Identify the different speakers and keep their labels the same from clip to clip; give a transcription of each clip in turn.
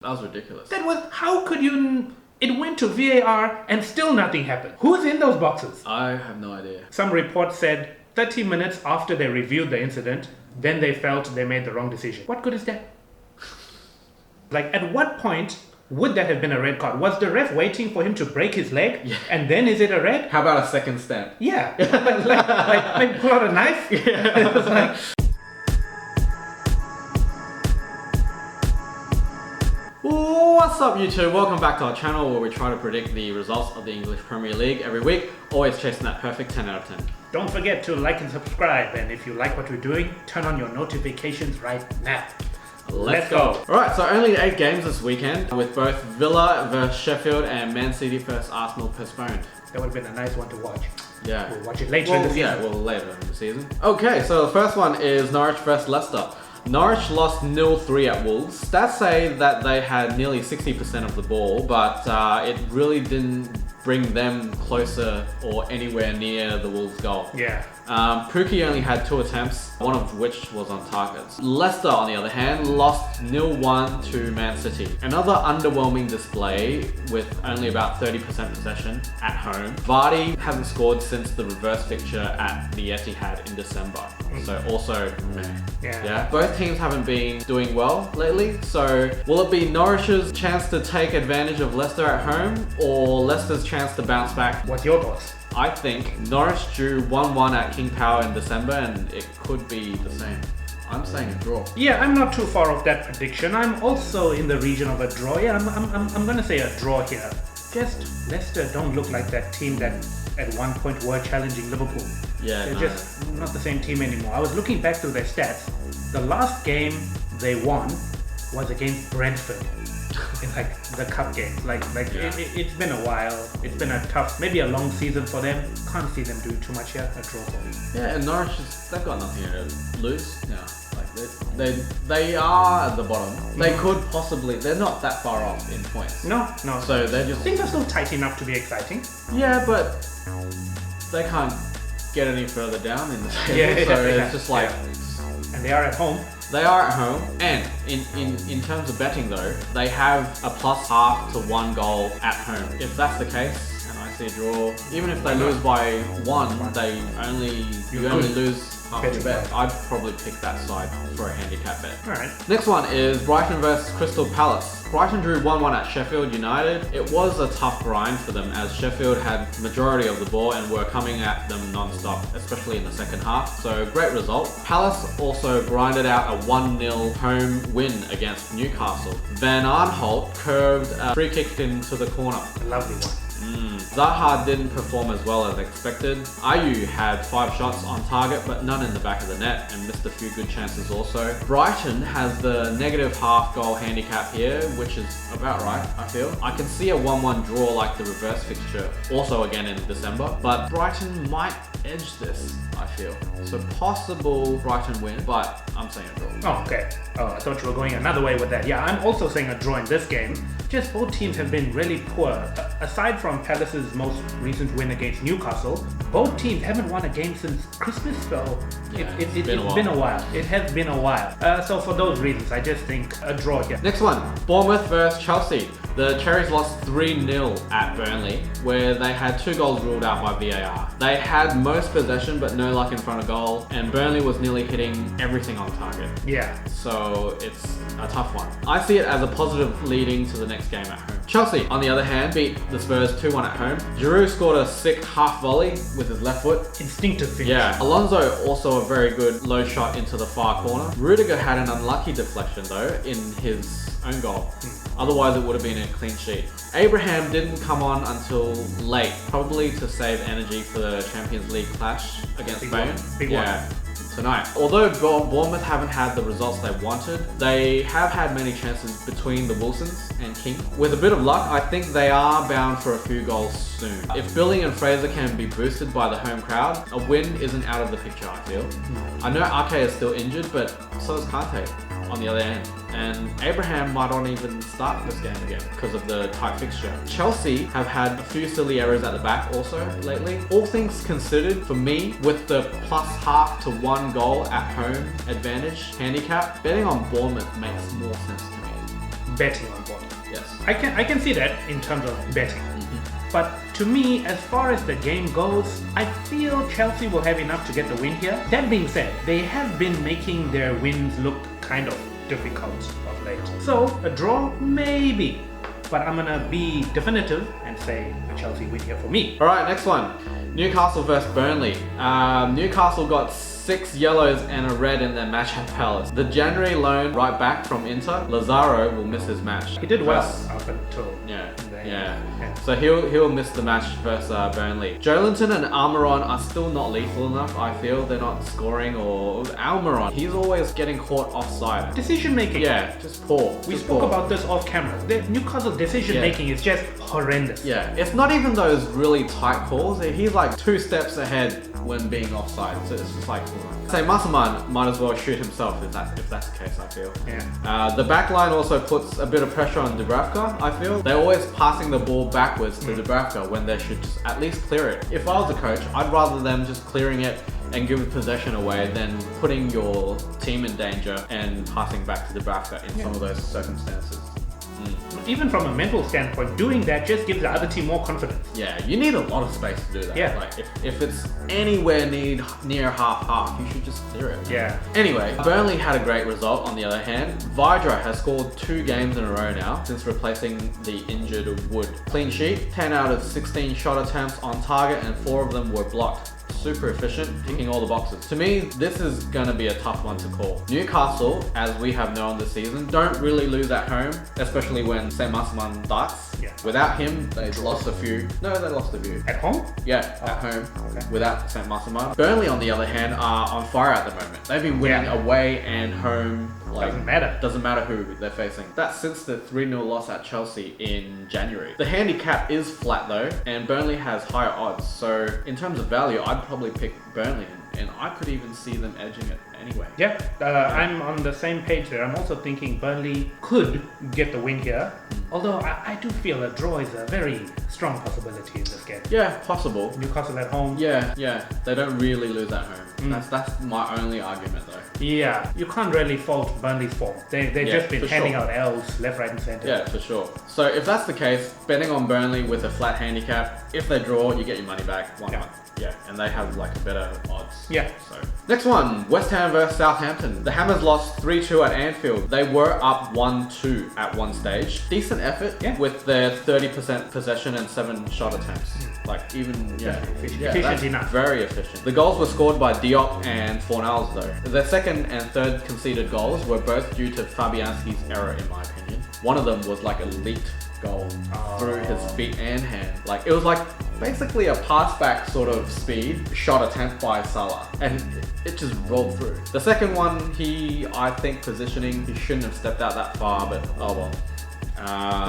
Speaker 1: That was ridiculous.
Speaker 2: How could you... It went to VAR and still nothing happened. Who's in those boxes?
Speaker 1: I have no idea.
Speaker 2: Some report said 30 minutes after they reviewed the incident, then they felt they made the wrong decision. What good is that? Like, at what point would that have been a red card? Was the ref waiting for him to break his leg?
Speaker 1: Yeah.
Speaker 2: And then is it a red?
Speaker 1: How about a second stamp?
Speaker 2: Yeah. like pull out a knife?
Speaker 1: Yeah.
Speaker 2: It was like...
Speaker 1: What's up YouTube? Welcome back to our channel where we try to predict the results of the English Premier League every week, always chasing that perfect 10 out of 10.
Speaker 2: Don't forget to like and subscribe, and if you like what we're doing, turn on your notifications right now. Let's go.
Speaker 1: Alright, so only 8 games this weekend, with both Villa vs Sheffield and Man City vs Arsenal postponed.
Speaker 2: That would have been a nice one to watch.
Speaker 1: Yeah.
Speaker 2: We'll watch it later in the season.
Speaker 1: Yeah, later in the season. Okay, so the first one is Norwich vs Leicester. Norwich lost 0-3 at Wolves. Stats say that they had nearly 60% of the ball, but it really didn't bring them closer or anywhere near the Wolves goal.
Speaker 2: Yeah.
Speaker 1: Pukki only had 2 attempts, one of which was on targets. Leicester, on the other hand, lost 0-1 to Man City. Another underwhelming display with only about 30% possession at home. Vardy hasn't scored since the reverse fixture at the Etihad in December. So also, meh. Yeah. Both teams haven't been doing well lately, so will it be Norwich's chance to take advantage of Leicester at home, or Leicester's chance to bounce back?
Speaker 2: What's your thoughts?
Speaker 1: I think Norwich drew 1-1 at King Power in December, and it could be the same. I'm saying a draw.
Speaker 2: Yeah, I'm not too far off that prediction. I'm also in the region of a draw. Yeah, I'm gonna say a draw here. Just Leicester don't look like that team that at one point were challenging Liverpool.
Speaker 1: Yeah,
Speaker 2: They're just not the same team anymore. I was looking back through their stats. The last game they won was against Brentford. In like the cup games. It's been a while. It's been a tough, maybe a long season for them. Can't see them doing too much here. A draw for me.
Speaker 1: Yeah, and Norwich, they've got nothing to lose now. Like they are at the bottom. They could possibly, they're not that far off in points.
Speaker 2: No.
Speaker 1: So they're just...
Speaker 2: Things are still tight enough to be exciting.
Speaker 1: Yeah, but they can't get any further down in the table. It's just like...
Speaker 2: And they are at home.
Speaker 1: They are at home, and in terms of betting though, they have a +half to 1 goal at home. If that's the case, and I see a draw, even if they lose by 1, you only lose half your bet. I'd probably pick that side for a handicap bet.
Speaker 2: Alright.
Speaker 1: Next one is Brighton vs Crystal Palace. Brighton drew 1-1 at Sheffield United. It was a tough grind for them as Sheffield had majority of the ball and were coming at them non-stop, especially in the second half. So great result. Palace also grinded out a 1-0 home win against Newcastle. Van Aanholt curved a free kick into the corner.
Speaker 2: A lovely one.
Speaker 1: Zaha didn't perform as well as expected. Ayew had 5 shots on target but none in the back of the net and missed a few good chances also. Brighton has the negative half goal handicap here, which is about right, I feel. I can see a 1-1 draw like the reverse fixture, also again in December, but Brighton might edge this, I feel. So possible Brighton win, but I'm saying a draw.
Speaker 2: Oh, okay. Oh, I thought you were going another way with that. Yeah, I'm also saying a draw in this game. Just both teams have been really poor. Aside from Palace's most recent win against Newcastle, both teams haven't won a game since Christmas, so it's been a while. It has been a while. So for those reasons, I just think a draw here.
Speaker 1: Next one, Bournemouth vs Chelsea. The Cherries lost 3-0 at Burnley, where they had 2 goals ruled out by VAR. They had most possession, but no luck in front of goal, and Burnley was nearly hitting everything on target.
Speaker 2: Yeah.
Speaker 1: So it's a tough one. I see it as a positive leading to the next game at home. Chelsea, on the other hand, beat the Spurs 2-1 at home. Giroud scored a sick half volley with his left foot.
Speaker 2: Instinctive finish.
Speaker 1: Yeah. Alonso also a very good low shot into the far corner. Rudiger had an unlucky deflection though in his own goal. Otherwise it would have been a clean sheet. Abraham didn't come on until late, probably to save energy for the Champions League clash against Spain.
Speaker 2: Big one.
Speaker 1: Tonight. Although Bournemouth haven't had the results they wanted, they have had many chances between the Wilsons and King. With a bit of luck, I think they are bound for a few goals soon. If Billing and Fraser can be boosted by the home crowd, a win isn't out of the picture, I feel. I know Ake is still injured, but so is Kante on the other end. And Abraham might not even start this game again because of the tight fixture. Chelsea have had a few silly errors at the back also lately. All things considered, for me, with the +half to 1 goal at home advantage handicap, betting on Bournemouth makes more sense to me.
Speaker 2: betting on board.
Speaker 1: Yes.
Speaker 2: I can see that in terms of betting. But to me, as far as the game goes, I feel Chelsea will have enough to get the win here. That being said, they have been making their wins look kind of difficult of late. So a draw, maybe. But I'm gonna be definitive and say a Chelsea win here for me.
Speaker 1: All right, next one. Newcastle versus Burnley. Newcastle got 6 yellows and a red in their match at Palace. The January loan right back from Inter, Lazaro, will miss his match.
Speaker 2: He did well up until
Speaker 1: Yeah. So he'll miss the match versus Burnley. Joelinton and Almiron are still not lethal enough. I feel they're not scoring. Or Almiron, he's always getting caught offside.
Speaker 2: Decision making.
Speaker 1: Yeah, just poor.
Speaker 2: We spoke about this off camera. The Newcastle decision making is just horrendous.
Speaker 1: Yeah, it's not even those really tight calls. He's like 2 steps ahead when being offside. So it's just like, say Masaman might as well shoot himself if that's the case, I feel.
Speaker 2: Yeah.
Speaker 1: The back line also puts a bit of pressure on Dubravka, I feel. They're always passing the ball backwards to Dubravka when they should just at least clear it. If I was a coach, I'd rather them just clearing it and giving possession away than putting your team in danger and passing back to Dubravka in some of those circumstances.
Speaker 2: Even from a mental standpoint, doing that just gives the other team more confidence.
Speaker 1: Yeah, you need a lot of space to do that.
Speaker 2: Yeah.
Speaker 1: Like if it's anywhere near half, you should just clear it.
Speaker 2: Yeah.
Speaker 1: Anyway, Burnley had a great result on the other hand. Vidra has scored 2 games in a row now since replacing the injured Wood. Clean sheet, 10 out of 16 shot attempts on target and 4 of them were blocked. Super efficient, ticking all the boxes. To me, this is gonna be a tough one to call. Newcastle, as we have known this season, don't really lose at home, especially when Saint Maximin starts.
Speaker 2: Yeah.
Speaker 1: Without him, they lost a few. No, they lost a few.
Speaker 2: At home?
Speaker 1: Yeah, at home.
Speaker 2: Okay.
Speaker 1: Without Saint Maximin. Burnley, on the other hand, are on fire at the moment. They've been winning away and home. Doesn't matter who they're facing. That's since the 3-0 loss at Chelsea in January. The handicap is flat though, and Burnley has higher odds. So in terms of value, I'd probably pick Burnley, and I could even see them edging it anyway.
Speaker 2: Yeah, I'm on the same page there. I'm also thinking Burnley could get the win here. Although I do feel a draw is a very strong possibility in this game.
Speaker 1: Yeah, possible.
Speaker 2: Newcastle at home.
Speaker 1: Yeah. They don't really lose at home. That's my only argument though.
Speaker 2: Yeah, you can't really fault Burnley's form. They've just been handing out L's left, right and centre.
Speaker 1: Yeah, for sure. So if that's the case, betting on Burnley with a flat handicap, if they draw, you get your money back. Yeah, and they have like a better odds.
Speaker 2: Yeah.
Speaker 1: So next one, West Ham versus Southampton. The Hammers lost 3-2 at Anfield. They were up 1-2 at one stage. Decent effort with their 30% possession and 7 shot attempts. Like even
Speaker 2: efficient enough.
Speaker 1: Very efficient. The goals were scored by Diop and Fornals though. Their second and third conceded goals were both due to Fabianski's error in my opinion. One of them was like a leaked goal through his feet and hand. Like it was like basically a pass back sort of speed shot attempt by Salah, and it just rolled through. The second one, I think positioning, he shouldn't have stepped out that far, but oh well.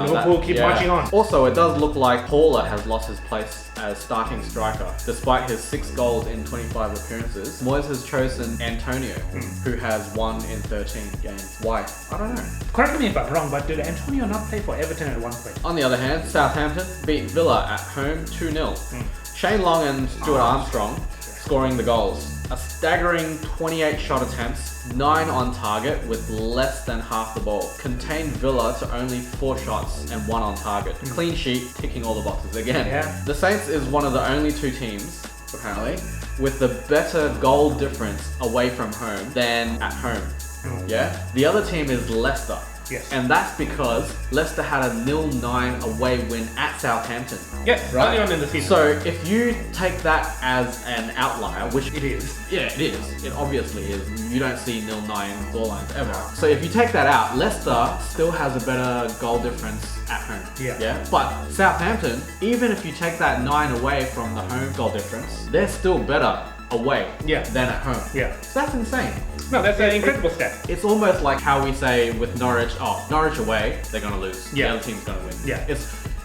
Speaker 2: Liverpool keep marching on.
Speaker 1: Also, it does look like Paula has lost his place as starting striker. Despite his 6 goals in 25 appearances, Moyes has chosen Antonio, who has 1 in 13 games. Why? I don't know.
Speaker 2: Correct me if I'm wrong, but did Antonio not play for Everton at one point?
Speaker 1: On the other hand, Southampton beat Villa at home 2-0. Shane Long and Stuart Armstrong scoring the goals. A staggering 28 shot attempts, 9 on target with less than half the ball. Contained Villa to only 4 shots and 1 on target. Clean sheet, ticking all the boxes again.
Speaker 2: Yeah.
Speaker 1: The Saints is one of the only 2 teams, apparently, with the better goal difference away from home than at home. Yeah? The other team is Leicester.
Speaker 2: Yes.
Speaker 1: And that's because Leicester had a 0-9 away win at Southampton.
Speaker 2: Yes,
Speaker 1: right?
Speaker 2: early on in the season.
Speaker 1: So if you take that as an outlier, which
Speaker 2: it is.
Speaker 1: Yeah, it is. It obviously is. You don't see 0-9 scorelines ever. So if you take that out, Leicester still has a better goal difference at home. Yeah. But Southampton, even if you take that 9 away from the home goal difference, they're still better away than at home.
Speaker 2: Yeah.
Speaker 1: So that's insane.
Speaker 2: No, that's an incredible stat.
Speaker 1: It's almost like how we say with Norwich, Norwich away, they're going to lose.
Speaker 2: Yeah.
Speaker 1: The other team's going to win.
Speaker 2: Yeah.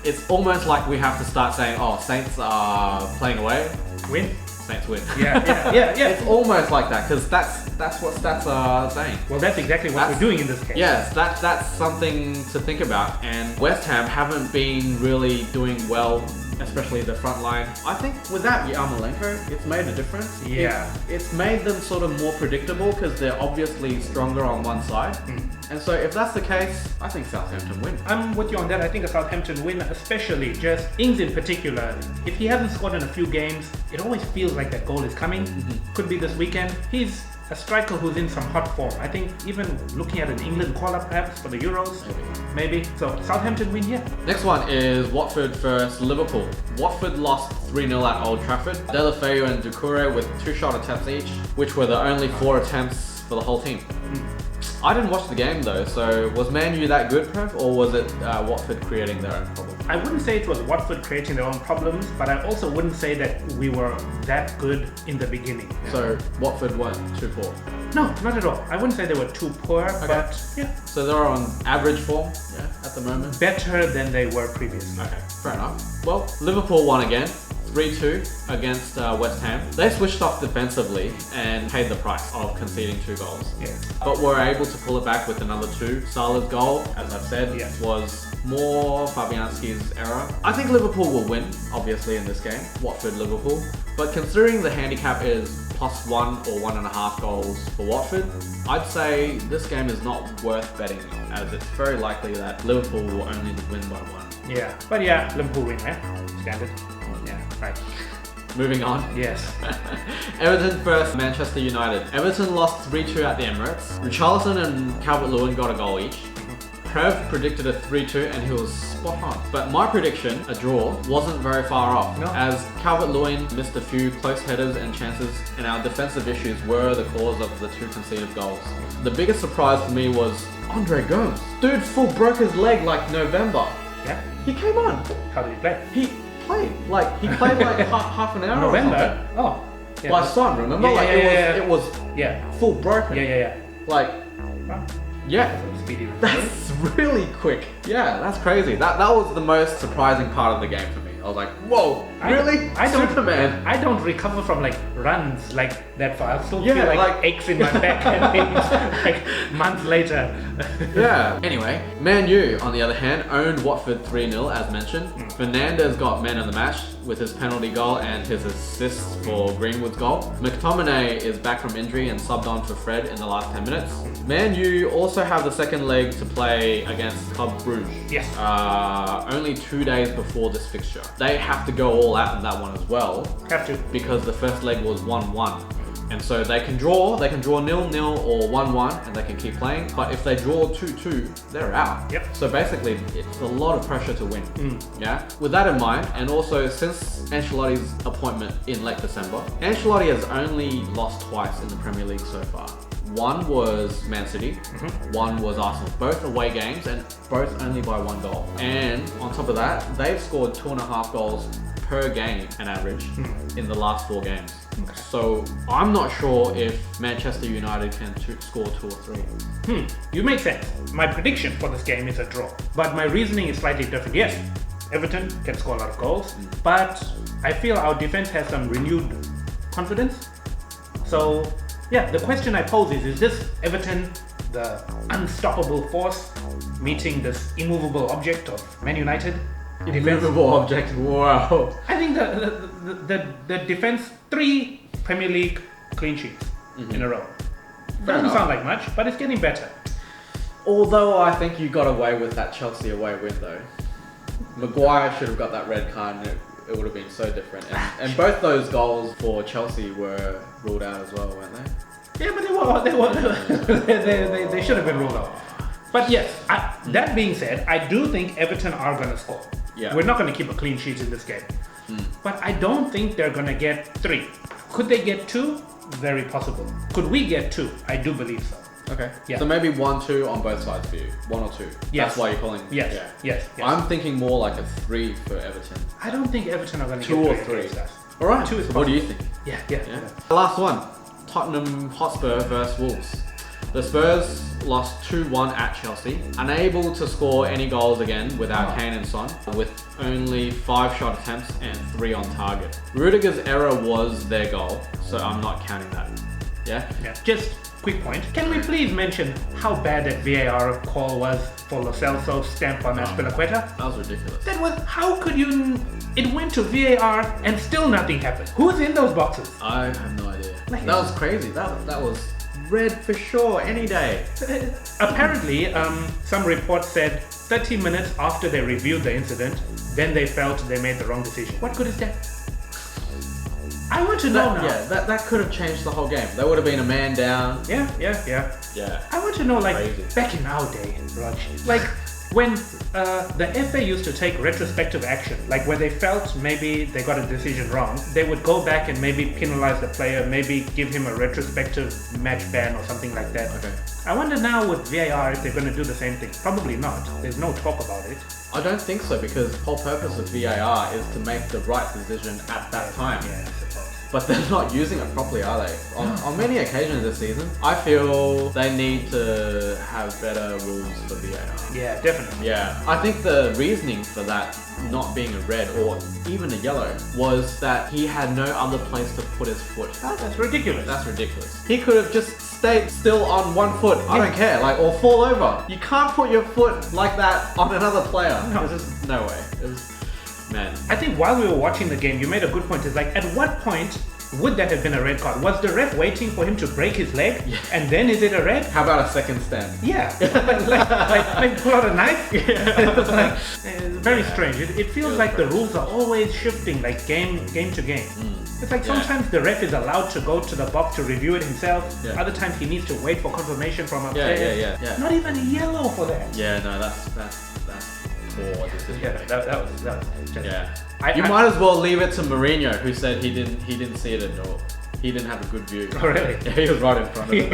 Speaker 1: It's almost like we have to start saying, Saints are playing away.
Speaker 2: Win.
Speaker 1: Saints win.
Speaker 2: Yeah.
Speaker 1: It's almost like that, because that's what stats are saying.
Speaker 2: Well, that's exactly what we're doing in this case.
Speaker 1: Yes, that's something to think about. And West Ham haven't been really doing well, especially the front line. I think without Yarmolenko, it's made a difference.
Speaker 2: Yeah.
Speaker 1: It's made them sort of more predictable because they're obviously stronger on one side. And so if that's the case, I think Southampton win.
Speaker 2: I'm with you on that. I think a Southampton win, especially just Ings in particular. If he hasn't scored in a few games, it always feels like that goal is coming. Could be this weekend. He's a striker who's in some hot form. I think even looking at an England call-up perhaps for the Euros, maybe. So Southampton win here.
Speaker 1: Next one is Watford versus Liverpool. Watford lost 3-0 at Old Trafford. Deulofeu and Doucouré with 2 shot attempts each, which were the only 4 attempts for the whole team. I didn't watch the game though, so was Man U that good, Prev, or was it Watford creating their own problem?
Speaker 2: I wouldn't say it was Watford creating their own problems, but I also wouldn't say that we were that good in the beginning.
Speaker 1: So Watford weren't too poor?
Speaker 2: No, not at all. I wouldn't say they were too poor, but yeah.
Speaker 1: So they're on average form, at the moment?
Speaker 2: Better than they were previously.
Speaker 1: Okay, fair enough. Well, Liverpool won again. 3-2 against West Ham. They switched off defensively and paid the price of conceding 2 goals.
Speaker 2: Yeah.
Speaker 1: But were able to pull it back with another 2. Salah's goal, as I've said, was more Fabianski's error. I think Liverpool will win, obviously, in this game. Watford-Liverpool. But considering the handicap is +1 or 1.5 goals for Watford, I'd say this game is not worth betting on, as it's very likely that Liverpool will only win by 1.
Speaker 2: Yeah, but yeah, Liverpool win, standard. Yeah, right.
Speaker 1: Moving on.
Speaker 2: Yes.
Speaker 1: Everton versus Manchester United. Everton lost 3-2 at the Emirates. Richarlison and Calvert-Lewin got a goal each. Prev predicted a 3-2 and he was spot on. But my prediction, a draw, wasn't very far off, as Calvert-Lewin missed a few close headers and chances, and our defensive issues were the cause of the 2 conceded goals. The biggest surprise for me was Andre Gomes. Dude full broke his leg like November.
Speaker 2: Yeah.
Speaker 1: He came on.
Speaker 2: How did he play?
Speaker 1: He played like half an hour
Speaker 2: November?
Speaker 1: or something.
Speaker 2: Oh. Yeah.
Speaker 1: By Son, remember? It was full broken.
Speaker 2: Yeah.
Speaker 1: Like,
Speaker 2: Wow.
Speaker 1: yeah.
Speaker 2: Speedy.
Speaker 1: That's really quick. Yeah, that's crazy. That was the most surprising part of the game for me. I was like, whoa, really? Superman.
Speaker 2: I don't recover from like runs like that far. I still
Speaker 1: Yeah,
Speaker 2: feel
Speaker 1: like-
Speaker 2: aches in my back and things, like months later.
Speaker 1: Yeah. Anyway, Man U, on the other hand, owned Watford 3-0 as mentioned. Fernandes got man of the match with his penalty goal and his assist for Greenwood's goal. McTominay is back from injury and subbed on for Fred in the last 10 minutes. Man U also have the second leg to play against Club Brugge.
Speaker 2: Yes.
Speaker 1: Only 2 days before this fixture. They have to go all out in that one as well.
Speaker 2: Have to.
Speaker 1: Because the first leg was 1-1. And so they can draw 0-0 or 1-1 and they can keep playing. But if they draw 2-2, they're out.
Speaker 2: Yep.
Speaker 1: So basically, it's a lot of pressure to win. Yeah. With that in mind, and also since Ancelotti's appointment in late December, Ancelotti has only lost twice in the Premier League so far. One was Man City, one was Arsenal. Both away games and both only by 1 goal. And on top of that, they've scored 2.5 goals per game on average in the last 4 games.
Speaker 2: Okay.
Speaker 1: So I'm not sure if Manchester United can score 2 or 3.
Speaker 2: You make sense. My prediction for this game is a draw, but my reasoning is slightly different. Yes, Everton can score a lot of goals, but I feel our defense has some renewed confidence. So yeah, the question I pose is this Everton the unstoppable force meeting this immovable object of Man United?
Speaker 1: Immovable object, wow.
Speaker 2: I think the defense, 3 Premier League clean sheets in a row. Doesn't sound like much, but it's getting better.
Speaker 1: Although I think you got away with that Chelsea away win though. Maguire should have got that red card and it would have been so different. And both those goals for Chelsea were ruled out as well, weren't they?
Speaker 2: Yeah, but they should have been ruled out. But yes, that being said, I do think Everton are going to score.
Speaker 1: Yeah.
Speaker 2: We're not going to keep a clean sheet in this game. But I don't think they're going to get 3. Could they get 2? Very possible. Could we get 2? I do believe so.
Speaker 1: Okay.
Speaker 2: Yeah.
Speaker 1: So maybe 1-2 on both sides for you. 1 or 2.
Speaker 2: Yes.
Speaker 1: That's why you're calling.
Speaker 2: Yes. Yes.
Speaker 1: I'm thinking more like a 3 for Everton.
Speaker 2: I don't think Everton are going to
Speaker 1: 2
Speaker 2: get
Speaker 1: or
Speaker 2: 3
Speaker 1: 3.
Speaker 2: against us.
Speaker 1: All right.
Speaker 2: Two is
Speaker 1: So what do you
Speaker 2: possible.
Speaker 1: think?
Speaker 2: Yeah.
Speaker 1: The last one, Tottenham Hotspur versus Wolves. The Spurs lost 2-1 at Chelsea, unable to score any goals again without Kane and Son, with only 5 shot attempts and 3 on target. Rudiger's error was their goal, so I'm not counting that. Yeah?
Speaker 2: Just quick point. Can we please mention how bad that VAR call was for Lo Celso's stamp on Azpilicueta?
Speaker 1: That was ridiculous.
Speaker 2: That was, how could you, it went to VAR and still nothing happened. Who's in those boxes?
Speaker 1: I have no idea.
Speaker 2: Like-
Speaker 1: That was crazy. That was red for sure, any day.
Speaker 2: Apparently, some reports said 30 minutes after they reviewed the incident, then they felt they made the wrong decision. What good is that? I want to know now.
Speaker 1: Yeah, that could have changed the whole game. There would have been a man down.
Speaker 2: Yeah. I want to know, like,
Speaker 1: Crazy.
Speaker 2: back in our day, Raj, like, when the FA used to take retrospective action, like where they felt maybe they got a decision wrong, they would go back and maybe penalize the player, maybe give him a retrospective match ban or something like that.
Speaker 1: Okay.
Speaker 2: I wonder now with VAR if they're going to do the same thing. Probably not. There's no talk about it.
Speaker 1: I don't think so, because the whole purpose of VAR is to make the right decision at that time.
Speaker 2: Yeah, I suppose.
Speaker 1: But they're not using it properly, are they? On many occasions this season, I feel they need to have better rules for VAR.
Speaker 2: Yeah, definitely.
Speaker 1: Yeah, I think the reasoning for that not being a red or even a yellow was that he had no other place to put his foot.
Speaker 2: That's ridiculous.
Speaker 1: That's ridiculous. He could have just stayed still on one foot. I don't care, like, or fall over. You can't put your foot like that on another player.
Speaker 2: No.
Speaker 1: There's just no way. It was, man.
Speaker 2: I think while we were watching the game, you made a good point. It's like, at what point would that have been a red card? Was the ref waiting for him to break his leg?
Speaker 1: Yeah.
Speaker 2: And then is it a red?
Speaker 1: How about a second stand?
Speaker 2: Yeah. like pull out a knife? It's like, it's very strange. It feels like the rules are always shifting, like game to game. It's like sometimes the ref is allowed to go to the box to review it himself.
Speaker 1: Yeah.
Speaker 2: Other times he needs to wait for confirmation from a
Speaker 1: Yeah,
Speaker 2: player.
Speaker 1: yeah.
Speaker 2: Not even a yellow for that.
Speaker 1: Yeah, no, that's poor decision.
Speaker 2: Yeah, that was just...
Speaker 1: Yeah.
Speaker 2: I-
Speaker 1: You might as well leave it to Mourinho, who said he didn't see it at all. He didn't have a good view.
Speaker 2: Oh, really?
Speaker 1: Yeah, he was right in front of it.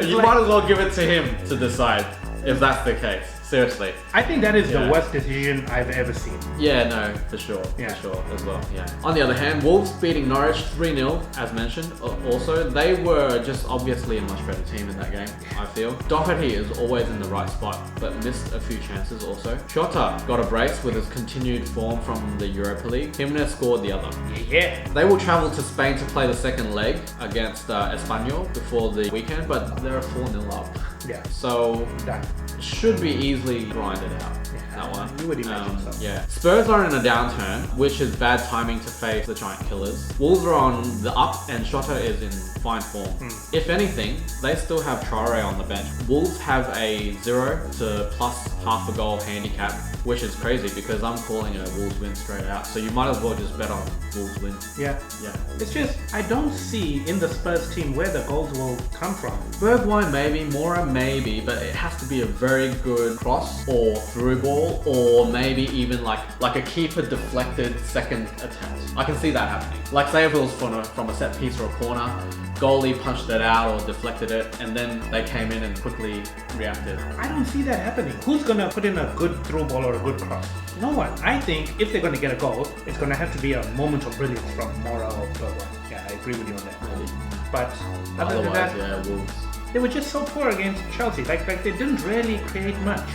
Speaker 1: You might as well give it to him to decide if that's the case. Seriously.
Speaker 2: I think that is
Speaker 1: Yeah.
Speaker 2: the worst decision I've ever seen.
Speaker 1: Yeah, no, for sure.
Speaker 2: Yeah.
Speaker 1: For sure as well. Yeah. On the other hand, Wolves beating Norwich 3-0, as mentioned. Also, they were just obviously a much better team in that game, I feel. Doherty is always in the right spot, but missed a few chances also. Shota got a brace with his continued form from the Europa League. Jimenez scored the other.
Speaker 2: Yeah.
Speaker 1: They will travel to Spain to play the second leg against Espanyol before the weekend, but they're 4-0 up.
Speaker 2: Yeah.
Speaker 1: So
Speaker 2: Done.
Speaker 1: should be easily grinded out.
Speaker 2: Yeah,
Speaker 1: That one.
Speaker 2: you would imagine so.
Speaker 1: Yeah. Spurs are in a downturn, which is bad timing to face the giant killers. Wolves are on the up and Shota is in fine form. If anything, they still have Traore on the bench. Wolves have a 0 to plus half a goal handicap, which is crazy because I'm calling it a Wolves win straight out. So you might as well just bet on Wolves win.
Speaker 2: Yeah.
Speaker 1: Yeah.
Speaker 2: It's just, I don't see in the Spurs team where the goals will come from.
Speaker 1: Bergwijn maybe, Mora maybe, but it has to be a very good cross or through ball, or maybe even like a keeper deflected second attempt. I can see that happening. Like say if it was from a set piece or a corner, goalie punched it out or deflected it, and then they came in and quickly reacted.
Speaker 2: I don't see that happening. Who's gonna put in a good through ball or a good cross? No one. I think if they're gonna get a goal, it's gonna have to be a moment of brilliance from Mora or Bergwijn. Yeah, I agree with you on that.
Speaker 1: Maybe.
Speaker 2: But other than
Speaker 1: Otherwise,
Speaker 2: that,
Speaker 1: yeah, Wolves.
Speaker 2: they were just so poor against Chelsea. Like they didn't really create much.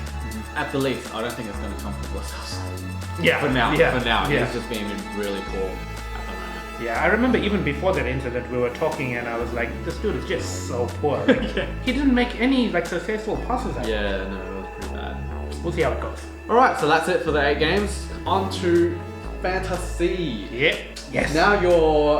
Speaker 1: At the least, I don't think it's going to come from Lascelles.
Speaker 2: Yeah.
Speaker 1: For now,
Speaker 2: Yeah.
Speaker 1: he's just being really poor at the moment.
Speaker 2: Yeah, I remember even before that incident, we were talking and I was like, this dude is just so poor. Like, he didn't make any like successful passes.
Speaker 1: Yeah, no, it was pretty bad.
Speaker 2: We'll see how it goes.
Speaker 1: Alright, so that's it for the 8 games. On to fantasy.
Speaker 2: Yeah. Yes.
Speaker 1: Now you're,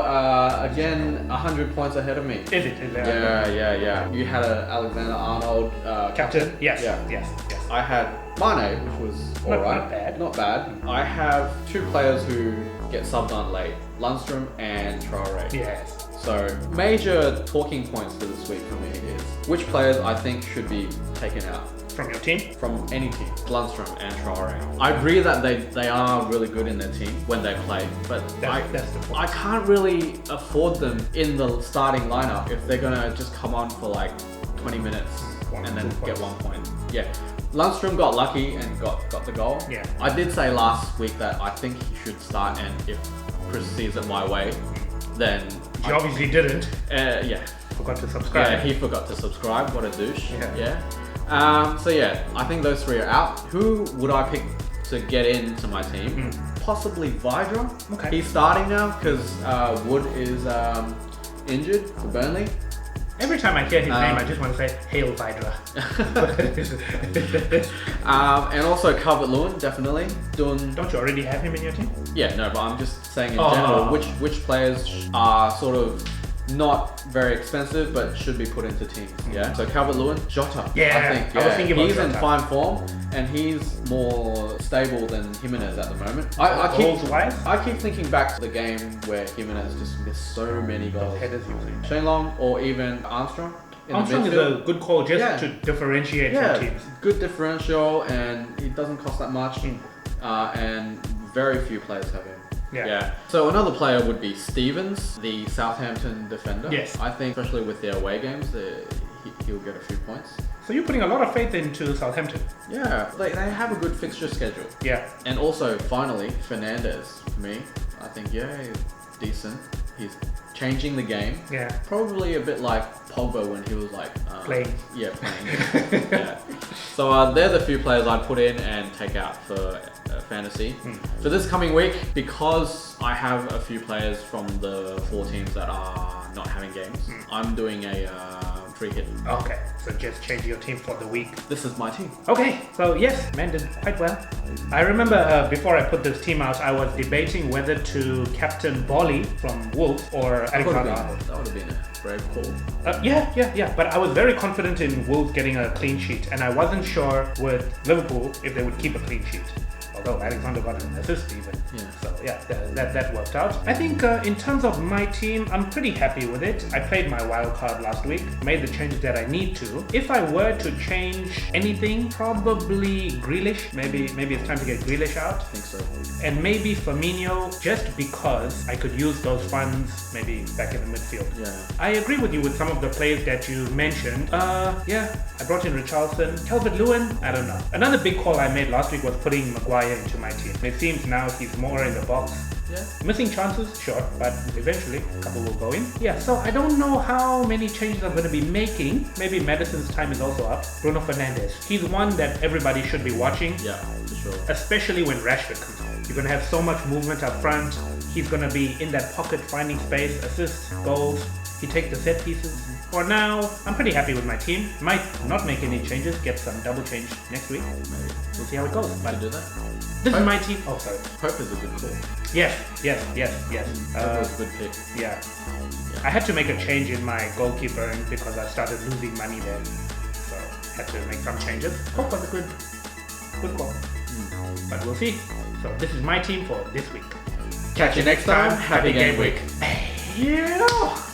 Speaker 1: again, 100 points ahead of me.
Speaker 2: Is it?
Speaker 1: Yeah. You had a Alexander Arnold
Speaker 2: Captain? Yes.
Speaker 1: Yeah.
Speaker 2: Yes.
Speaker 1: I had Mane, which was alright.
Speaker 2: Not bad.
Speaker 1: I have 2 players who get subbed on late. Lundstrom and Traore.
Speaker 2: Yes.
Speaker 1: So, major talking points for this week for me is which players I think should be taken out.
Speaker 2: From your team?
Speaker 1: From any team, Lundstrom and Traore. I agree that they are really good in their team when they play, but
Speaker 2: That's the point.
Speaker 1: I can't really afford them in the starting lineup if they're gonna just come on for like 20 minutes and then get 1 point. Yeah. Lundstrom got lucky and got the goal.
Speaker 2: Yeah.
Speaker 1: I did say last week that I think he should start, and if Chris sees it my way, then
Speaker 2: You obviously didn't.
Speaker 1: yeah.
Speaker 2: Forgot to subscribe.
Speaker 1: Yeah, he forgot to subscribe. What a douche.
Speaker 2: Yeah.
Speaker 1: So yeah, I think those 3 are out. Who would I pick to get into my team? Possibly Vidra.
Speaker 2: Okay.
Speaker 1: He's starting now because Wood is injured for Burnley.
Speaker 2: Every time I hear his name, I just want to say, Hail Vidra.
Speaker 1: And also Calvert-Lewin, definitely. Doing.
Speaker 2: Don't you already have him in your team?
Speaker 1: Yeah, no, but I'm just saying in general, which players are sort of not very expensive, but should be put into teams. Yeah. So Calvert-Lewin, Jota.
Speaker 2: Yeah,
Speaker 1: I think.
Speaker 2: I was thinking about
Speaker 1: he's in
Speaker 2: Jota.
Speaker 1: fine form, and he's more stable than Jimenez at the moment.
Speaker 2: Goals-wise?
Speaker 1: I keep thinking back to the game where Jimenez just missed so many goals.
Speaker 2: Headers using.
Speaker 1: Shane Long or even Armstrong. In
Speaker 2: Armstrong
Speaker 1: the
Speaker 2: is
Speaker 1: midfield.
Speaker 2: a good call just to differentiate from teams.
Speaker 1: Good differential, and it doesn't cost that much. And very few players have him.
Speaker 2: Yeah.
Speaker 1: So another player would be Stevens, the Southampton defender.
Speaker 2: Yes.
Speaker 1: I think, especially with their away games, he'll get a few points.
Speaker 2: So you're putting a lot of faith into Southampton.
Speaker 1: Yeah, they have a good fixture schedule.
Speaker 2: Yeah.
Speaker 1: And also, finally, Fernandes, for me, I think, he's decent. He's changing the game.
Speaker 2: Yeah.
Speaker 1: Probably a bit like Pogba when he was like...
Speaker 2: Playing.
Speaker 1: Yeah, playing. Yeah. So they're the few players I'd put in and take out for fantasy. For this coming week, because I have a few players from the 4 teams that are not having games, I'm doing a free hit.
Speaker 2: Okay, so just change your team for the week.
Speaker 1: This is my team.
Speaker 2: Okay, so yes, man did quite well. I remember before I put this team out, I was debating whether to captain Bolly from Wolves or Alexander-Arnold.
Speaker 1: That would have been a brave call.
Speaker 2: Yeah. But I was very confident in Wolves getting a clean sheet, and I wasn't sure with Liverpool if they would keep a clean sheet. Although Alexander got an assist even.
Speaker 1: Yeah.
Speaker 2: So yeah, that worked out. I think in terms of my team, I'm pretty happy with it. I played my wild card last week, made the changes that I need to. If I were to change anything, probably Grealish. Maybe it's time to get Grealish out.
Speaker 1: I think so.
Speaker 2: And maybe Firmino, just because I could use those funds maybe back in the midfield.
Speaker 1: Yeah.
Speaker 2: I agree with you with some of the players that you mentioned. I brought in Richarlison. Calvert-Lewin, I don't know. Another big call I made last week was putting Maguire into my team. It seems now he's more in the box.
Speaker 1: Yeah.
Speaker 2: Missing chances, sure, but eventually a couple will go in. Yeah, so I don't know how many changes I'm going to be making. Maybe Madison's time is also up. Bruno Fernandes. He's one that everybody should be watching.
Speaker 1: Yeah, for sure.
Speaker 2: Especially when Rashford comes on. You're going to have so much movement up front. He's going to be in that pocket finding space, assists, goals. He takes the set pieces. For now, I'm pretty happy with my team. Might not make any changes, get some double change next week.
Speaker 1: Maybe.
Speaker 2: We'll see how it goes.
Speaker 1: But do that.
Speaker 2: This is my team. Oh, sorry.
Speaker 1: Pope is a good call.
Speaker 2: Yes.
Speaker 1: Pope was a good pick.
Speaker 2: Yeah. I had to make a change in my goalkeeper because I started losing money there. So had to make some changes. Pope was a good call. But we'll see. So this is my team for this week.
Speaker 1: Catch you next time. Happy game week.
Speaker 2: Yeah.